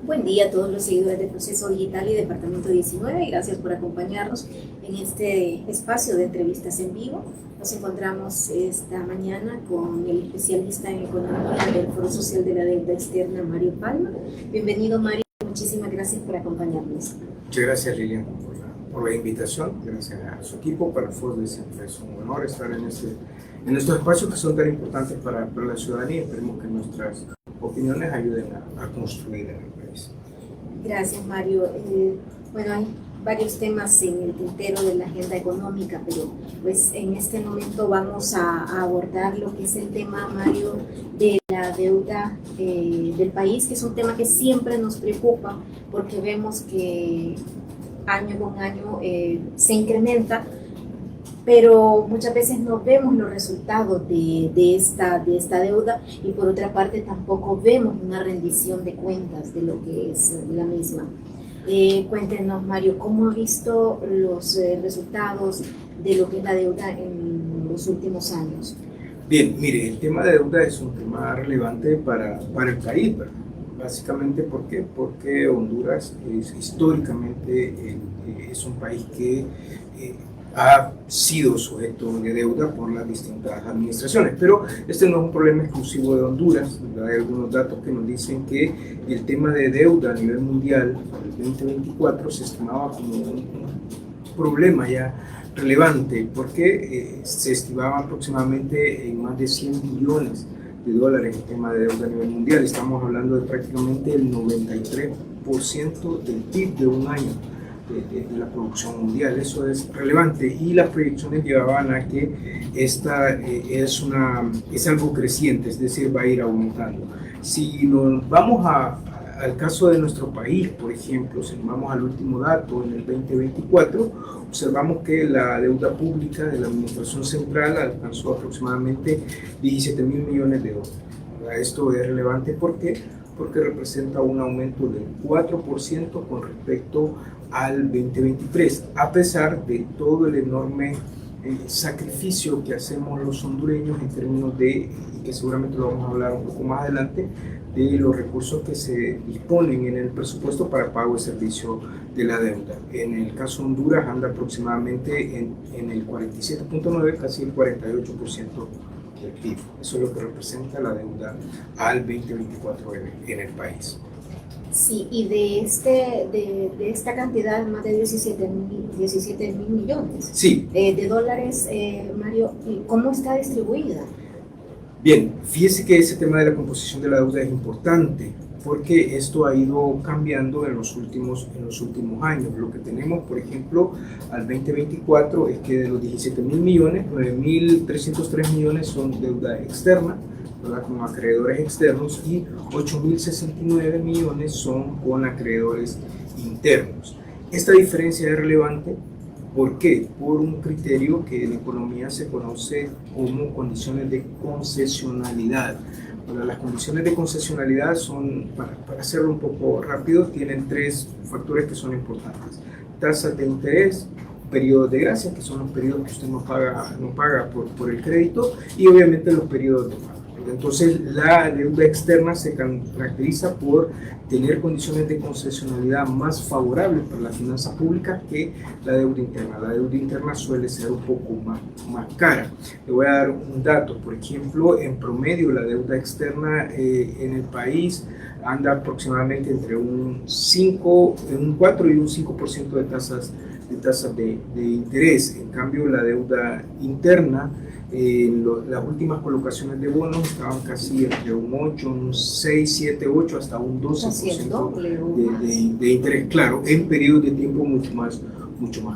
Buen día a todos los seguidores de Proceso Digital y Departamento 19. Gracias por acompañarnos en este espacio de entrevistas en vivo. Nos encontramos esta mañana con el especialista en economía del Foro Social de la Deuda Externa, Mario Palma. Bienvenido, Mario. Muchísimas gracias por acompañarnos. Muchas gracias, Lilian, por la invitación. Gracias a su equipo. Para el Foro siempre es un honor estar en estos espacios que son tan importantes para la ciudadanía. Esperemos que nuestras opiniones ayuden a construir en el país. Gracias, Mario. Bueno, hay varios temas en el tintero de la agenda económica, pero pues en este momento vamos a abordar lo que es el tema, Mario, de la deuda del país, que es un tema que siempre nos preocupa porque vemos que año con año se incrementa, pero muchas veces no vemos los resultados de esta deuda, y por otra parte tampoco vemos una rendición de cuentas de lo que es la misma. Cuéntenos, Mario, ¿cómo ha visto los resultados de lo que es la deuda en los últimos años? Bien, mire, el tema de deuda es un tema relevante para el país, ¿verdad? Básicamente, ¿por qué? Porque Honduras históricamente es un país que ha sido sujeto de deuda por las distintas administraciones, pero este no es un problema exclusivo de Honduras. Hay algunos datos que nos dicen que el tema de deuda a nivel mundial para el 2024 se estimaba como un problema ya relevante, porque se estimaba aproximadamente en más de 100 billones de dólares el tema de deuda a nivel mundial. Estamos hablando de prácticamente el 93% del PIB de un año de la producción mundial. Eso es relevante, y las proyecciones llevaban a que esta es algo creciente, es decir, va a ir aumentando. Si nos vamos al caso de nuestro país, por ejemplo, si nos vamos al último dato, en el 2024, observamos que la deuda pública de la administración central alcanzó aproximadamente 17 mil millones de dólares. Esto es relevante porque representa un aumento del 4% con respecto al 2023, a pesar de todo el enorme sacrificio que hacemos los hondureños en términos de, y que seguramente lo vamos a hablar un poco más adelante, de los recursos que se disponen en el presupuesto para pago de servicio de la deuda. En el caso de Honduras anda aproximadamente en el 47.9, casi el 48% del PIB. Eso es lo que representa la deuda al 2024 en el país. Sí, y de esta cantidad, más de 17 mil millones sí. De dólares, Mario, ¿cómo está distribuida? Bien, fíjese que ese tema de la composición de la deuda es importante, porque esto ha ido cambiando en los últimos años. Lo que tenemos, por ejemplo, al 2024 es que de los 17 mil millones, 9.303 millones son deuda externa, ¿verdad?, con acreedores externos, y 8.069 millones son con acreedores internos. Esta diferencia es relevante. ¿Por qué? Por un criterio que en economía se conoce como condiciones de concesionalidad. Bueno, las condiciones de concesionalidad son, para hacerlo un poco rápido, tienen tres factores que son importantes: tasas de interés, periodos de gracia, que son los periodos que usted no paga por el crédito, y obviamente los periodos de pago. Entonces, la deuda externa se caracteriza por tener condiciones de concesionalidad más favorables para las finanzas públicas que la deuda interna. La deuda interna suele ser un poco más cara. Le voy a dar un dato. Por ejemplo, en promedio, la deuda externa en el país anda aproximadamente entre un 4 y un 5% de tasas de interés. En cambio, la deuda interna, las últimas colocaciones de bonos estaban casi entre un 8, un 6, 7, 8, hasta un 12% de interés, claro, en periodos de tiempo mucho más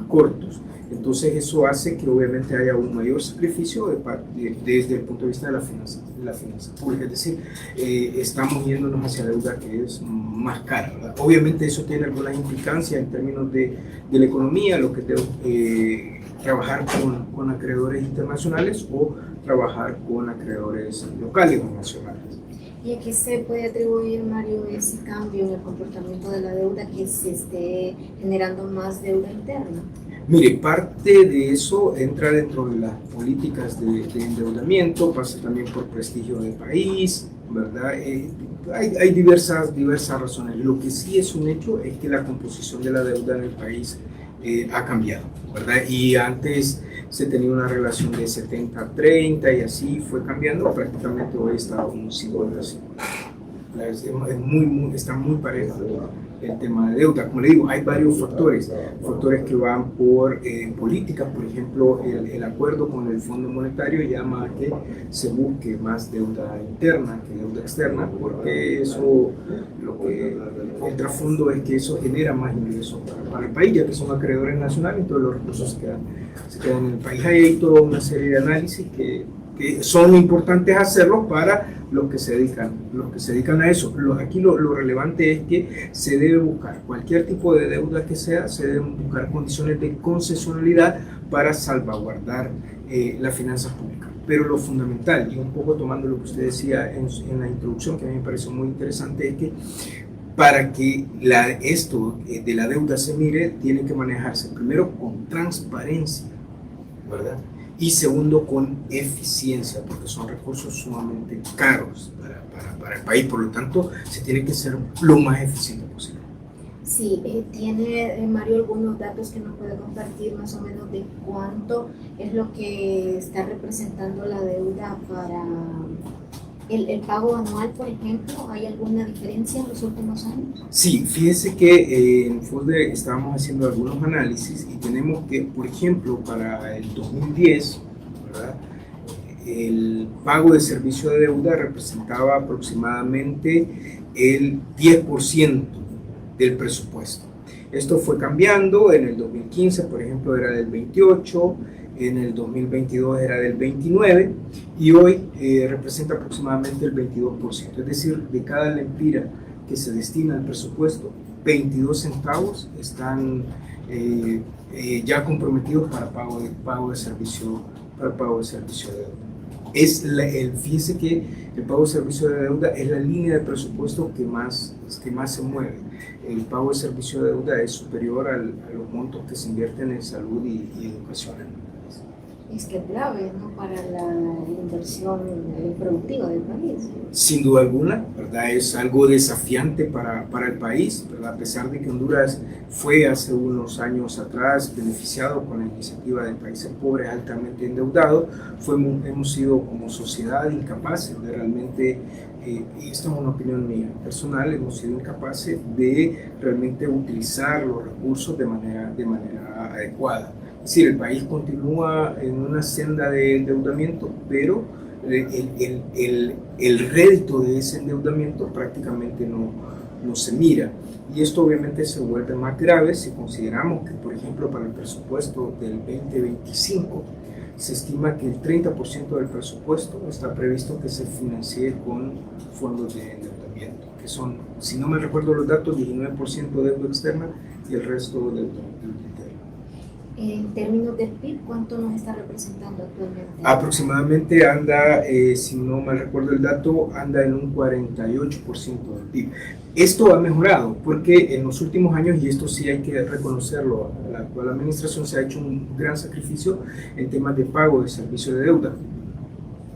cortos. Entonces eso hace que obviamente haya un mayor sacrificio desde el punto de vista de la finanza pública, es decir, estamos yéndonos hacia deuda que es más cara, ¿verdad? Obviamente eso tiene algunas implicancias en términos de la economía, lo que tenemos trabajar con acreedores internacionales o trabajar con acreedores locales o nacionales. ¿Y a qué se puede atribuir, Mario, ese cambio en el comportamiento de la deuda, que se esté generando más deuda interna? Mire, parte de eso entra dentro de las políticas de endeudamiento, pasa también por prestigio del país, ¿verdad? Hay diversas razones. Lo que sí es un hecho es que la composición de la deuda en el país ha cambiado, ¿verdad? Y antes se tenía una relación de 70-30 y así fue cambiando, prácticamente hoy está un 50-50. Está muy parejo el tema de deuda. Como le digo, hay varios factores que van por políticas. Por ejemplo, el acuerdo con el Fondo Monetario llama a que se busque más deuda interna que deuda externa, porque eso, el trasfondo es que eso genera más ingresos para el país, ya que son acreedores nacionales y todos los recursos se quedan en el país. Hay toda una serie de análisis que son importantes hacerlos para los que se dedican a eso. Aquí lo relevante es que se debe buscar cualquier tipo de deuda que sea, se deben buscar condiciones de concesionalidad para salvaguardar las finanzas públicas. Pero lo fundamental, y un poco tomando lo que usted decía en la introducción, que a mí me pareció muy interesante, es que para que esto de la deuda se mire, tiene que manejarse primero con transparencia, ¿verdad? Y segundo, con eficiencia, porque son recursos sumamente caros para el país, por lo tanto, se tiene que ser lo más eficiente posible. Sí, tiene Mario algunos datos que nos puede compartir más o menos de cuánto es lo que está representando la deuda para el pago anual, por ejemplo. ¿Hay alguna diferencia en los últimos años? Sí, fíjese que en FOSDE estábamos haciendo algunos análisis y tenemos que, por ejemplo, para el 2010, ¿verdad?, el pago de servicio de deuda representaba aproximadamente el 10% del presupuesto. Esto fue cambiando. En el 2015, por ejemplo, era del 28%, en el 2022 era del 29% y hoy representa aproximadamente el 22%. Es decir, de cada lempira que se destina al presupuesto, 22 centavos están ya comprometidos para pago de servicio de deuda. Fíjese que el pago de servicio de deuda es la línea de presupuesto que más se mueve. El pago de servicio de deuda es superior a los montos que se invierten en salud y educación. Es que clave, ¿no?, para la inversión productiva del país. Sin duda alguna, ¿verdad? Es algo desafiante para el país, ¿verdad? A pesar de que Honduras fue hace unos años atrás beneficiado con la iniciativa de países pobres altamente endeudados, hemos sido como sociedad incapaces de realmente, y esto es una opinión mía personal, hemos sido incapaces de realmente utilizar los recursos de manera adecuada. Es decir, el país continúa en una senda de endeudamiento, pero el rédito de ese endeudamiento prácticamente no se mira. Y esto obviamente se vuelve más grave si consideramos que, por ejemplo, para el presupuesto del 2025, se estima que el 30% del presupuesto está previsto que se financie con fondos de endeudamiento, que son, si no me recuerdo los datos, 19% deuda externa y el resto deuda interna. En términos de PIB, ¿cuánto nos está representando actualmente? Aproximadamente anda, si no me recuerdo el dato, anda en un 48% del PIB. Esto ha mejorado porque en los últimos años, y esto sí hay que reconocerlo, la actual administración se ha hecho un gran sacrificio en temas de pago de servicio de deuda.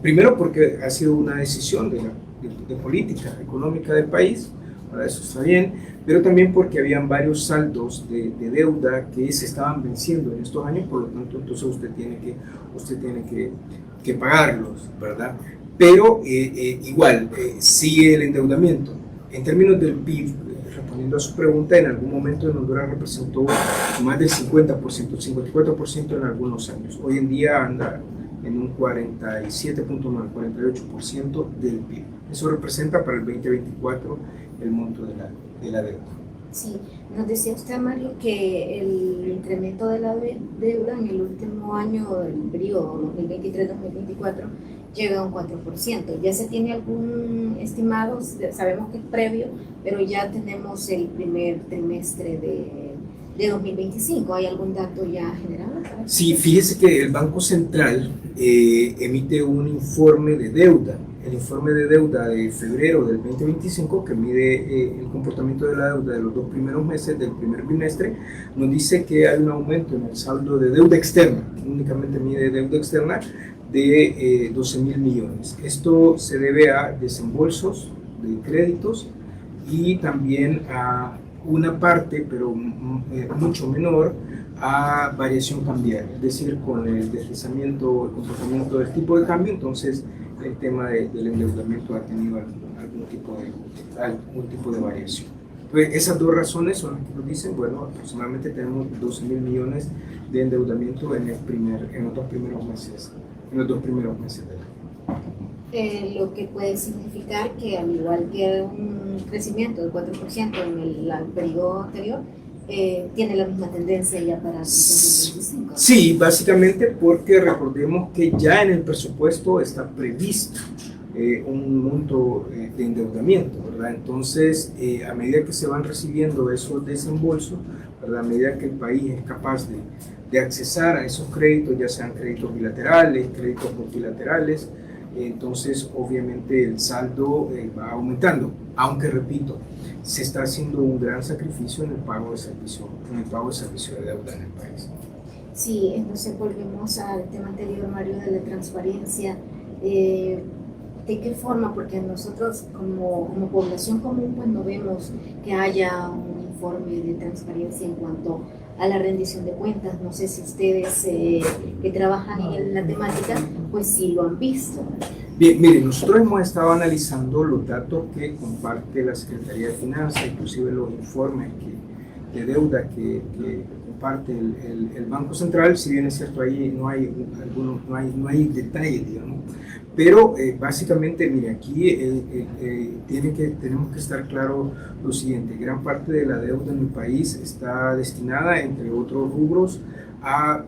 Primero porque ha sido una decisión de política económica del país, para eso está bien, pero también porque habían varios saldos de deuda que se estaban venciendo en estos años, por lo tanto entonces usted tiene que pagarlos, ¿verdad? Pero igual, sigue el endeudamiento. En términos del PIB, respondiendo a su pregunta, en algún momento en Honduras representó más del 50%, 54% en algunos años. Hoy en día anda en un 47.9, 48% del PIB. Eso representa para el 2024 el monto de la deuda. Sí, nos decía usted, Mario, que el incremento de la deuda en el último año del periodo 2023-2024 llega a un 4%. ¿Ya se tiene algún estimado? Sabemos que es previo, pero ya tenemos el primer trimestre de 2025. ¿Hay algún dato ya generado? Sí, fíjese que el Banco Central emite un informe de deuda el informe de deuda de febrero del 2025, que mide el comportamiento de la deuda de los 2 primeros meses del primer bimestre, nos dice que hay un aumento en el saldo de deuda externa, únicamente mide deuda externa, de 12.000 millones. Esto se debe a desembolsos de créditos y también a una parte, pero mucho menor, a variación cambiaria, es decir, con el deslizamiento, el comportamiento del tipo de cambio, entonces el tema del endeudamiento ha tenido algún tipo de variación. Pues esas dos razones son las que nos dicen, bueno, aproximadamente tenemos 12.000 millones de endeudamiento en los dos primeros meses del año. Lo que puede significar que, al igual que un crecimiento del 4% en el periodo anterior, tiene la misma tendencia ya para el 2025. Sí, básicamente porque recordemos que ya en el presupuesto está previsto un monto de endeudamiento, ¿verdad? Entonces, a medida que se van recibiendo esos desembolsos, ¿verdad? A medida que el país es capaz de accesar a esos créditos, ya sean créditos bilaterales, créditos multilaterales, entonces obviamente el saldo va aumentando, aunque repito, se está haciendo un gran sacrificio en el pago de servicio, de deuda en el país. Sí, entonces volvemos al tema anterior, Mario, de la transparencia. ¿De qué forma? Porque nosotros como población común pues no vemos que haya un informe de transparencia en cuanto a la rendición de cuentas. No sé si ustedes que trabajan en la temática pues sí lo han visto. Bien, miren, nosotros hemos estado analizando los datos que comparte la Secretaría de Finanzas, inclusive los informes de deuda que comparte el Banco Central. Si bien es cierto, ahí no hay detalles, digamos, pero básicamente, mire, aquí tenemos que estar claro lo siguiente: gran parte de la deuda en el país está destinada, entre otros rubros, a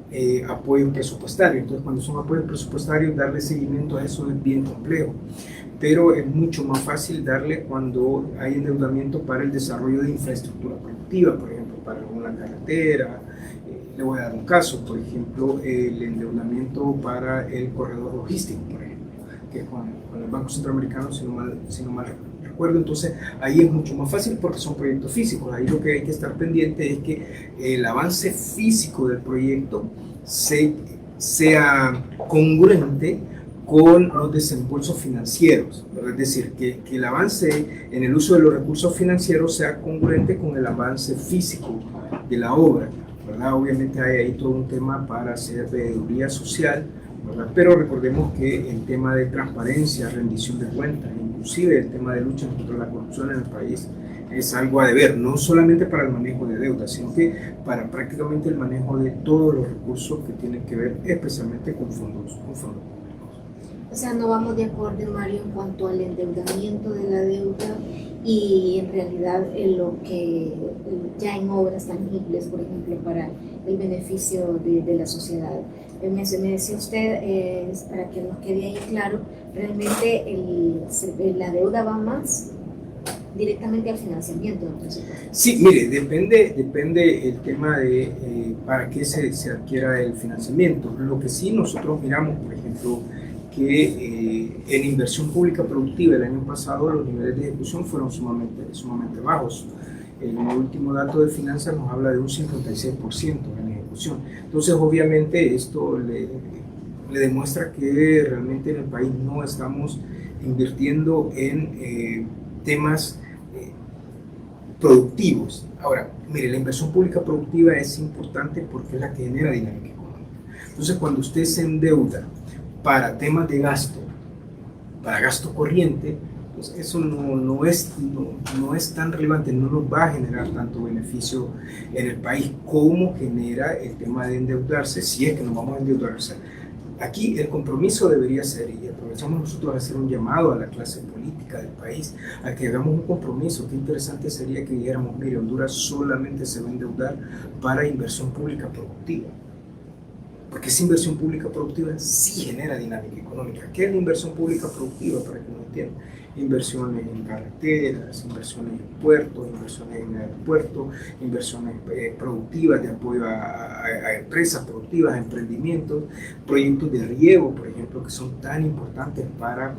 apoyo presupuestario. Entonces, cuando son apoyos presupuestarios, darle seguimiento a eso es bien complejo, pero es mucho más fácil darle cuando hay endeudamiento para el desarrollo de infraestructura productiva, por ejemplo, para una carretera. Le voy a dar un caso, por ejemplo, el endeudamiento para el corredor logístico, por ejemplo, que es con el Banco Centroamericano, si no mal recuerdo. Entonces ahí es mucho más fácil porque son proyectos físicos. Ahí lo que hay que estar pendiente es que el avance físico del proyecto sea congruente con los desembolsos financieros, ¿verdad? Es decir, que el avance en el uso de los recursos financieros sea congruente con el avance físico de la obra, ¿verdad? Obviamente hay ahí todo un tema para hacer veeduría social, ¿verdad? Pero recordemos que el tema de transparencia, rendición de cuentas, inclusive el tema de lucha contra la corrupción en el país, es algo a deber, no solamente para el manejo de deuda, sino que para prácticamente el manejo de todos los recursos que tienen que ver especialmente con fondos públicos. O sea, no vamos de acuerdo, Mario, en cuanto al endeudamiento de la deuda y en realidad en lo que ya en obras tangibles, por ejemplo, para el beneficio de la sociedad. Me decía usted, para que nos quede ahí claro, realmente la deuda va más directamente al financiamiento. Entonces, sí, mire, depende el tema de para qué se adquiera el financiamiento. Lo que sí nosotros miramos, por ejemplo, que en inversión pública productiva el año pasado los niveles de ejecución fueron sumamente bajos. El último dato de finanzas nos habla de un 56% en ejecución. Entonces, obviamente, esto le demuestra que realmente en el país no estamos invirtiendo en temas productivos. Ahora, mire, la inversión pública productiva es importante porque es la que genera dinámica económica. Entonces, cuando usted se endeuda para temas de gasto, para gasto corriente, pues eso no es tan relevante, no nos va a generar tanto beneficio en el país como genera el tema de endeudarse, si es que nos vamos a endeudar. O sea, aquí el compromiso debería ser, y aprovechamos nosotros a hacer un llamado a la clase política del país, a que hagamos un compromiso. Qué interesante sería que dijéramos, mire, Honduras solamente se va a endeudar para inversión pública productiva. porque esa inversión pública productiva sí genera dinámica económica. ¿Qué es la inversión pública productiva? Para que no entiendan. Inversiones en carreteras, inversiones en puertos, inversiones en aeropuertos, inversiones productivas de apoyo a empresas productivas, a emprendimientos, proyectos de riego, por ejemplo, que son tan importantes para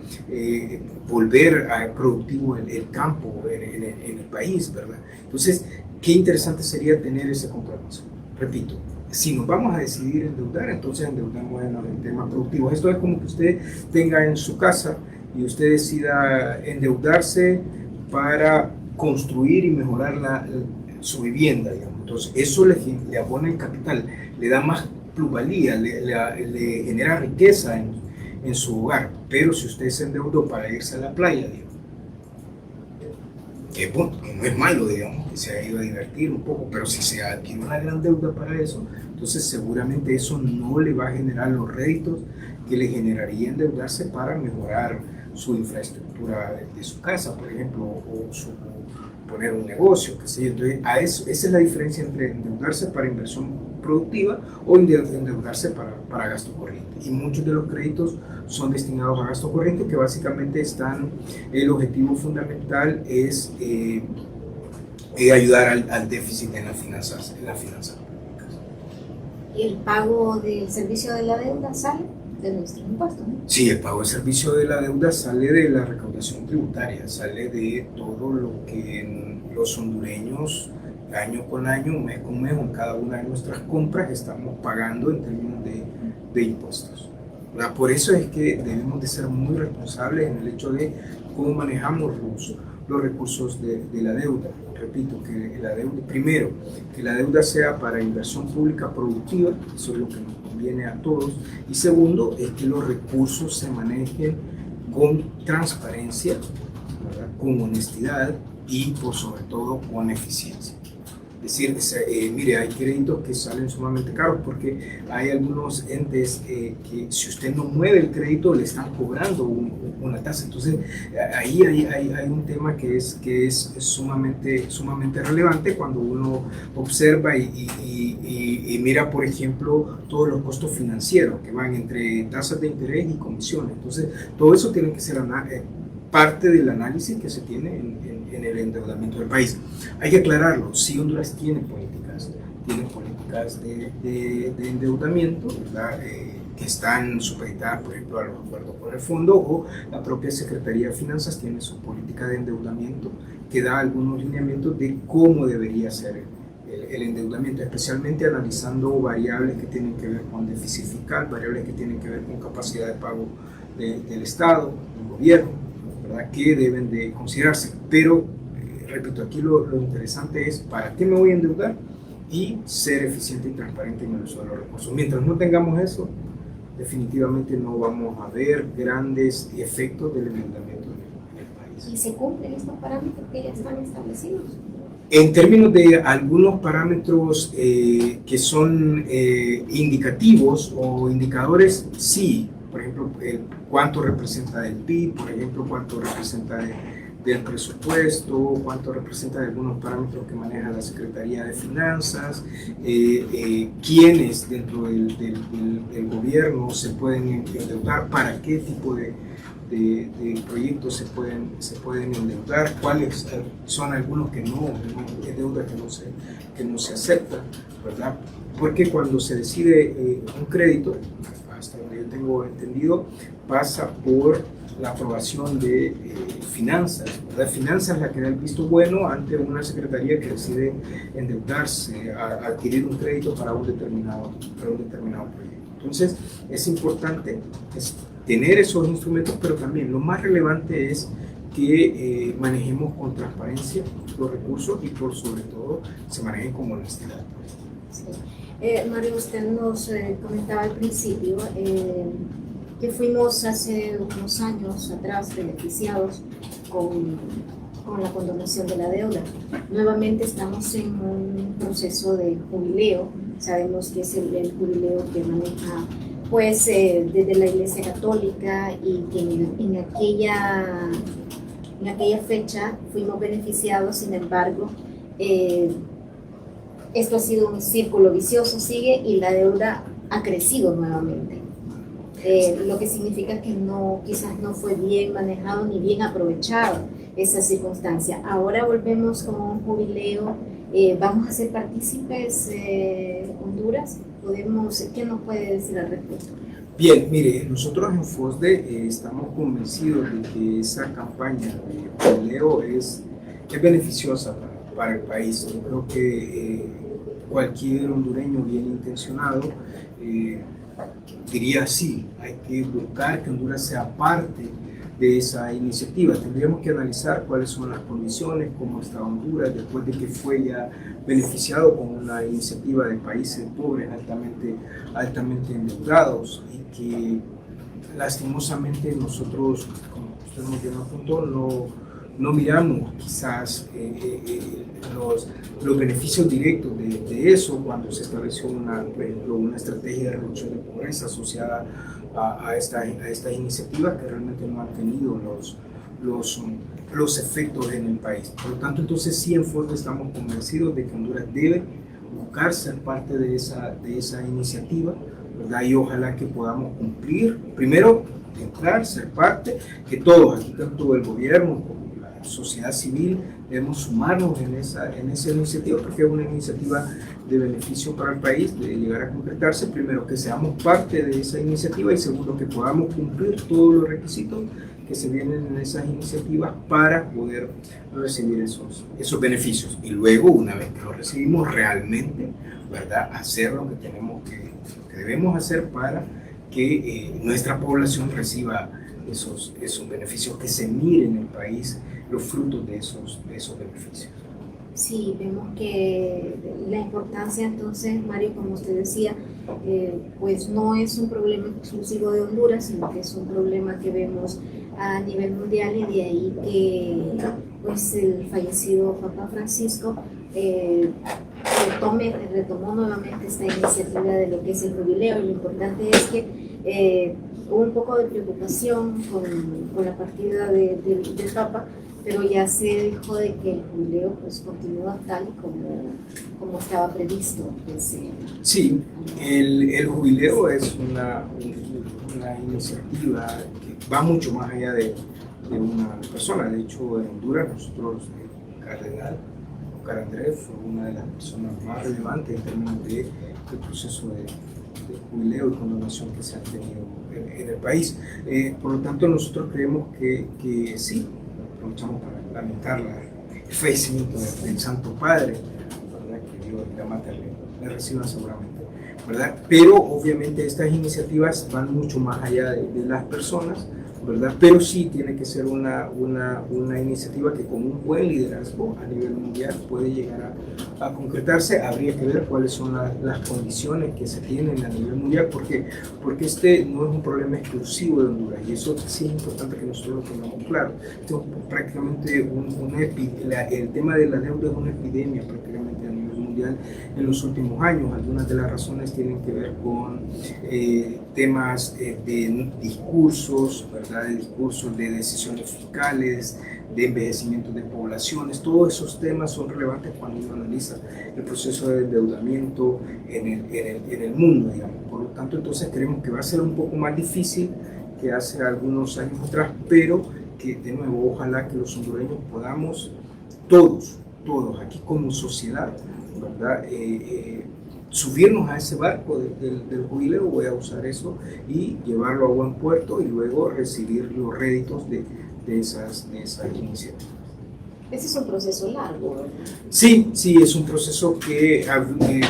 volver a productivo el campo en el país, ¿verdad? Entonces, qué interesante sería tener ese compromiso. Repito, si nos vamos a decidir endeudar, entonces endeudamos en temas productivos. Esto es como que usted tenga en su casa y usted decida endeudarse para construir y mejorar su vivienda, digamos. Entonces, eso le abona el capital, le da más plusvalía, le genera riqueza en su hogar. Pero si usted se endeudó para irse a la playa, digamos, que no es malo, digamos, que se ha ido a divertir un poco, pero si se adquiere una gran deuda para eso, entonces seguramente eso no le va a generar los réditos que le generaría endeudarse para mejorar su infraestructura de su casa, por ejemplo, o poner un negocio, qué sé yo. Entonces, esa es la diferencia entre endeudarse para inversión productiva o endeudarse para gasto corriente. Y muchos de los créditos son destinados a gasto corriente, que básicamente el objetivo fundamental es ayudar al déficit en las finanzas públicas. ¿Y el pago del servicio de la deuda sale de nuestro impuesto, no? Sí, el pago del servicio de la deuda sale de la recaudación tributaria, sale de todo lo que los hondureños año con año, mes con mes, en cada una de nuestras compras estamos pagando en términos de impuestos. Por eso es que debemos de ser muy responsables en el hecho de cómo manejamos los recursos de la deuda. Repito, que la deuda, primero, que la deuda sea para inversión pública productiva, eso es lo que nos conviene a todos, y segundo, es que los recursos se manejen con transparencia, ¿verdad?, con honestidad y por sobre todo con eficiencia. Es decir, mire, hay créditos que salen sumamente caros porque hay algunos entes que si usted no mueve el crédito le están cobrando una tasa. Entonces, ahí hay un tema que es sumamente relevante cuando uno observa y mira, por ejemplo, todos los costos financieros que van entre tasas de interés y comisiones. Entonces, todo eso tiene que ser parte del análisis que se tiene en el endeudamiento del país. Hay que aclararlo, sí, Honduras tiene políticas de endeudamiento, ¿verdad?, que están supeditadas, por ejemplo, a los acuerdos con el fondo, o la propia Secretaría de Finanzas tiene su política de endeudamiento que da algunos lineamientos de cómo debería ser el endeudamiento, especialmente analizando variables que tienen que ver con déficit fiscal, variables que tienen que ver con capacidad de pago del Estado, del gobierno, ¿verdad?, que deben de considerarse. Pero, repito, aquí lo interesante es para qué me voy a endeudar y ser eficiente y transparente en el uso de los recursos. Mientras no tengamos eso, definitivamente no vamos a ver grandes efectos del endeudamiento en el país. ¿Y se cumplen estos parámetros que ya están establecidos? En términos de algunos parámetros que son indicativos o indicadores, sí. Por ejemplo, cuánto representa del PIB, por ejemplo, cuánto representa del presupuesto, cuánto representa de algunos parámetros que maneja la Secretaría de Finanzas, quiénes dentro del gobierno se pueden endeudar, para qué tipo de proyectos se pueden endeudar, cuáles son algunos que no es deuda que no se acepta, ¿verdad? Porque cuando se decide un crédito, hasta donde yo tengo entendido, pasa por la aprobación de finanzas, ¿verdad? Finanzas es la que da el visto bueno ante una secretaría que decide endeudarse, adquirir un crédito para un determinado proyecto. Entonces, es importante tener esos instrumentos, pero también lo más relevante es que manejemos con transparencia los recursos y por sobre todo se manejen con honestidad. Sí. Mario, usted nos comentaba al principio que fuimos hace unos años atrás beneficiados con la condonación de la deuda. Nuevamente estamos en un proceso de jubileo. Sabemos que es el jubileo que maneja pues desde la Iglesia Católica, y que en aquella fecha fuimos beneficiados. Sin embargo, esto ha sido un círculo vicioso, sigue, y la deuda ha crecido nuevamente. Lo que significa que no, quizás no fue bien manejado ni bien aprovechado esa circunstancia. Ahora volvemos con un jubileo. ¿Vamos a ser partícipes Honduras? ¿Qué nos puede decir al respecto? Bien, mire, nosotros en FOSDE estamos convencidos de que esa campaña de jubileo es beneficiosa para el país. Yo creo que cualquier hondureño bien intencionado diría sí, hay que buscar que Honduras sea parte de esa iniciativa. Tendríamos que analizar cuáles son las condiciones, cómo está Honduras después de que fue ya beneficiado con una iniciativa de países pobres altamente endeudados y que lastimosamente nosotros, como usted nos dio a punto, no miramos quizás los beneficios directos de eso cuando se estableció por ejemplo, una estrategia de reducción de pobreza asociada a estas iniciativas que realmente no han tenido los efectos en el país. Por lo tanto, entonces sí en FOSDE estamos convencidos de que Honduras debe buscar ser parte de esa iniciativa, ¿verdad? Y ojalá que podamos cumplir, primero, entrar, ser parte, que todos, aquí tanto el gobierno como la sociedad civil, debemos sumarnos en esa iniciativa porque es una iniciativa de beneficio para el país, de llegar a concretarse. Primero, que seamos parte de esa iniciativa y segundo, que podamos cumplir todos los requisitos que se vienen en esas iniciativas para poder recibir esos beneficios. Y luego, una vez que los recibimos, realmente, ¿verdad?, hacer lo que debemos hacer para que nuestra población reciba esos beneficios, que se miren en el país los frutos de esos beneficios. Sí, vemos que la importancia entonces, Mario, como usted decía, pues no es un problema exclusivo de Honduras, sino que es un problema que vemos a nivel mundial, y de ahí que pues el fallecido Papa Francisco retomó nuevamente esta iniciativa de lo que es el jubileo. Y lo importante es que hubo un poco de preocupación con la partida del Papa, pero ya se dijo de que el jubileo pues continúa tal como estaba previsto. Sí, el jubileo es una iniciativa que va mucho más allá de una persona. De hecho, en Honduras nosotros, el cardenal Oscar Andrés fue una de las personas más relevantes en términos del proceso de jubileo y condonación que se han tenido en el país. Por lo tanto, nosotros creemos que sí, aprovechamos para lamentar el fallecimiento del Santo Padre, ¿verdad?, que Dios y la Madre le reciban seguramente, ¿verdad? Pero obviamente estas iniciativas van mucho más allá de las personas, ¿verdad? Pero sí tiene que ser una iniciativa que con un buen liderazgo a nivel mundial puede llegar a concretarse. Habría que ver cuáles son las condiciones que se tienen a nivel mundial, porque este no es un problema exclusivo de Honduras, y eso sí es importante que nosotros lo tengamos claro. Esto es prácticamente el tema de la deuda es una epidemia prácticamente a nivel mundial en los últimos años. Algunas de las razones tienen que ver con temas de discursos, ¿verdad?, de discursos de decisiones fiscales, de envejecimiento de poblaciones. Todos esos temas son relevantes cuando uno analiza el proceso de endeudamiento en el mundo, digamos. Por lo tanto, entonces creemos que va a ser un poco más difícil que hace algunos años atrás, pero que de nuevo ojalá que los hondureños podamos todos aquí como sociedad, ¿verdad?, subirnos a ese barco del jubileo, voy a usar eso, y llevarlo a buen puerto y luego recibir los réditos de esas iniciativas. Ese es un proceso largo, ¿verdad? Sí, es un proceso que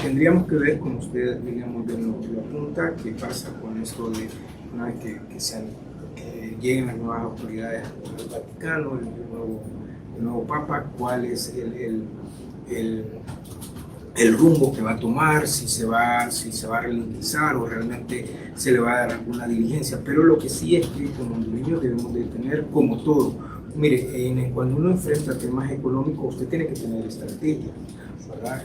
tendríamos que ver, como usted, digamos, lo apunta, qué pasa con esto de una vez que lleguen las nuevas autoridades al Vaticano, el nuevo Papa, cuál es el rumbo que va a tomar, si se va a relinquizar o realmente se le va a dar alguna diligencia. Pero lo que sí es que como hondureños debemos de tener, como todo, mire, cuando uno enfrenta temas económicos, usted tiene que tener estrategia, ¿verdad?,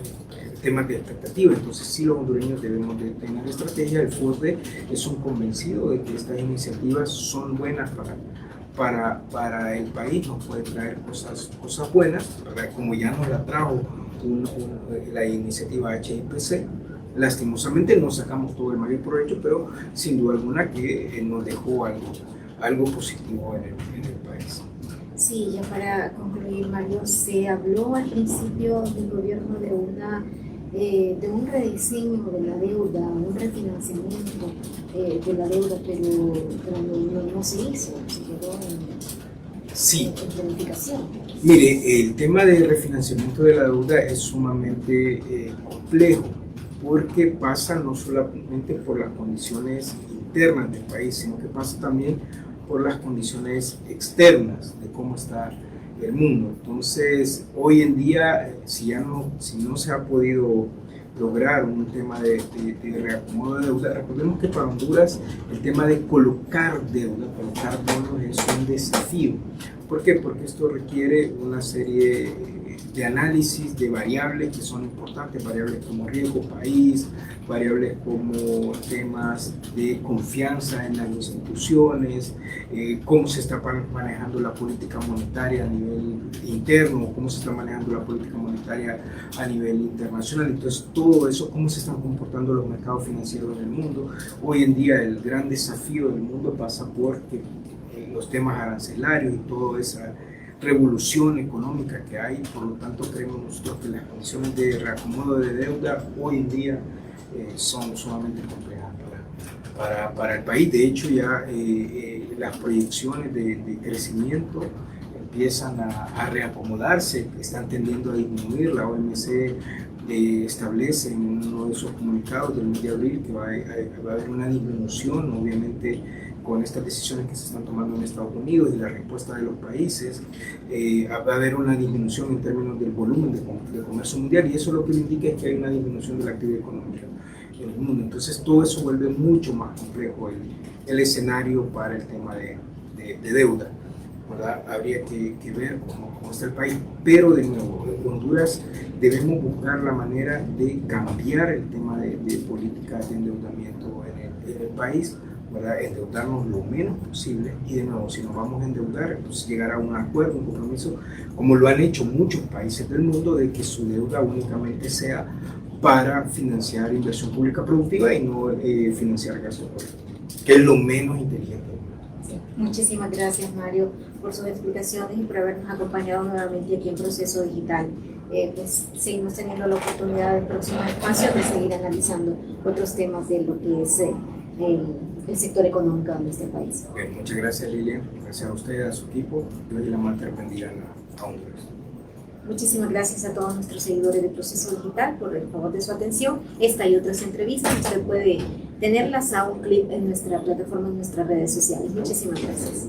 temas de expectativa. Entonces sí, los hondureños debemos de tener estrategia. El FOSDE es un convencido de que estas iniciativas son buenas para el país, nos puede traer cosas buenas, ¿verdad?, como ya nos la trajo la iniciativa HIPC, lastimosamente no sacamos todo el mayor provecho, pero sin duda alguna que nos dejó algo positivo en el país. Sí, ya para concluir, Mario, se habló al principio del gobierno de un rediseño de la deuda, un refinanciamiento de la deuda, pero no se hizo, se quedó en planificación. Mire, el tema de refinanciamiento de la deuda es sumamente complejo, porque pasa no solamente por las condiciones internas del país, sino que pasa también por las condiciones externas de cómo está el mundo. Entonces, hoy en día, si no se ha podido lograr un tema de reacomodo de deuda, recordemos que para Honduras el tema de colocar bonos es un desafío. ¿Por qué? Porque esto requiere una serie de análisis de variables que son importantes, variables como riesgo país, variables como temas de confianza en las instituciones, cómo se está manejando la política monetaria a nivel interno, cómo se está manejando la política monetaria a nivel internacional. Entonces, todo eso, cómo se están comportando los mercados financieros en el mundo. Hoy en día el gran desafío del mundo pasa por los temas arancelarios y toda esa revolución económica que hay. Por lo tanto, creemos nosotros que las condiciones de reacomodo de deuda hoy en día son sumamente complejas para el país. De hecho, ya las proyecciones de crecimiento empiezan a reacomodarse, están tendiendo a disminuir. La OMC establece en uno de sus comunicados del mes de abril que va a haber una disminución, obviamente, con estas decisiones que se están tomando en Estados Unidos y la respuesta de los países. Va a haber una disminución en términos del volumen de comercio mundial, y eso lo que indica es que hay una disminución de la actividad económica en el mundo. Entonces, todo eso vuelve mucho más complejo el escenario para el tema de deuda, ¿verdad? Habría que ver cómo está el país, pero de nuevo, en Honduras debemos buscar la manera de cambiar el tema de políticas de endeudamiento en el país, ¿verdad? Endeudarnos lo menos posible, y de nuevo, si nos vamos a endeudar, entonces llegar a un acuerdo, un compromiso, como lo han hecho muchos países del mundo, de que su deuda únicamente sea para financiar inversión pública productiva y no financiar gasto corriente, que es lo menos inteligente. Sí. Muchísimas gracias, Mario, por sus explicaciones y por habernos acompañado nuevamente aquí en Proceso Digital. Pues seguimos teniendo la oportunidad en próximos espacios de seguir analizando otros temas de lo que es el sector económico de este país. Bien, muchas gracias, Lilian. Gracias a usted, a su equipo. Dios y la Madre bendiga a Honduras. Muchísimas gracias a todos nuestros seguidores de Proceso Digital por el favor de su atención. Esta y otras entrevistas usted puede tenerlas a un clip en nuestra plataforma, en nuestras redes sociales. Muchísimas gracias.